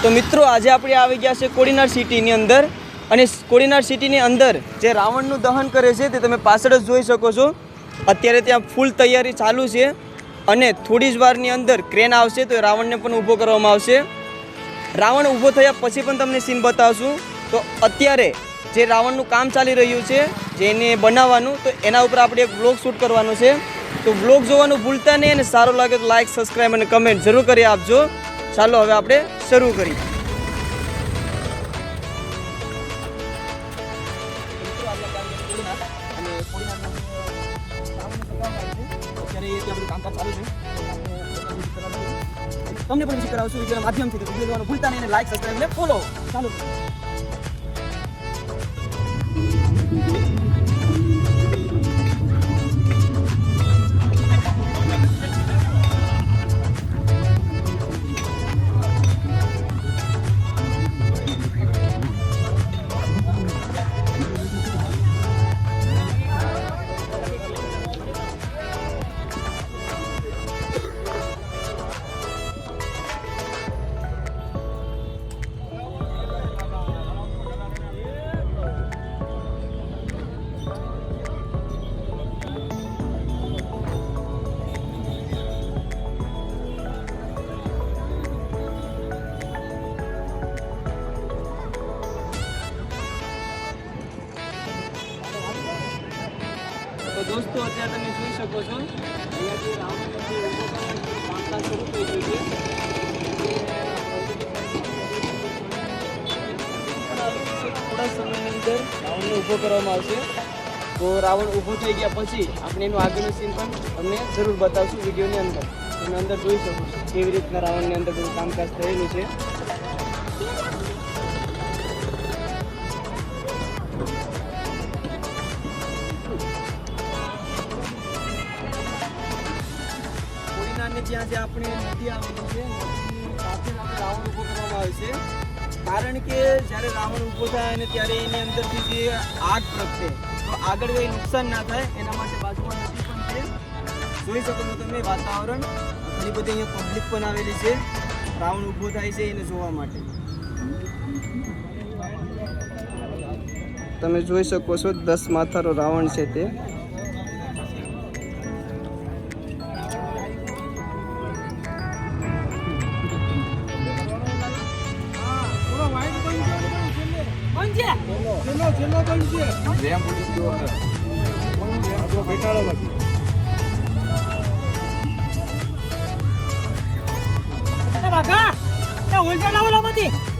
તો મિત્રો આજે આપણે આવી ગયા છે કોડીનાર સિટીની અંદર અને કોડીનાર સિટીની અંદર જે રાવણનું દહન કરે છે તે તમે પાછળ જ જોઈ શકો છો। અત્યારે ત્યાં ફૂલ તૈયારી ચાલુ છે અને થોડી જ વારની અંદર ક્રેન આવશે તો રાવણને પણ ઊભો કરવામાં આવશે। રાવણ ઊભો થયા પછી પણ તમને સીન બતાવશું। તો અત્યારે જે રાવણનું કામ ચાલી રહ્યું છે જેને બનાવવાનું તો એના ઉપર આપણે એક વ્લોગ શૂટ કરવાનો છે। તો વ્લોગ જોવાનું ભૂલતા નહીં અને સારો લાગે તો લાઇક સબસ્ક્રાઈબ અને કમેન્ટ જરૂર કરી આપજો। ચાલો હવે આપણે શરૂ કરીએ। તમને પણ વિઝિટ કરાવશું વિડીયોના માધ્યમથી તો વિડીયો જોવાનું ભૂલતા નહીં અને લાઈક સબસ્ક્રાઇબ અને ફોલો ચાલુ। તો દોસ્તો અત્યારે તમે જોઈ શકો છો અહીંયાથી રાવણનું ઊભો કરવાનું કામકાજ શરૂ થઈ ગયું છે। થોડા સમયની અંદર રાવણને ઊભો કરવામાં આવશે। તો રાવણ ઊભો થઈ ગયા પછી આપણે એનું આગળનું સીન પણ તમને જરૂર બતાવશું વિડીયોની અંદર। તમે અંદર જોઈ શકો છો કેવી રીતના રાવણની અંદર બધું કામકાજ થયેલું છે। જ્યાં જે આપણે નદી આવેલી છે નદીની સાથે રાવણ ઊભો કરવામાં આવે છે કારણ કે જ્યારે રાવણ ઊભો થાય અને ત્યારે એની અંદરથી જે આગ પ્રગટે તો આગળ કંઈ નુકસાન ના થાય એના માટે બાજુમાં નદી પણ છે। જોઈ શકો છો તમે વાતાવરણ ઘણી બધી અહીંયા પબ્લિક પણ આવેલી છે રાવણ ઊભો થાય છે એને જોવા માટે। તમે જોઈ શકો છો 10 માથાનો રાવણ છે તે। Baga, udah lawan apa sih?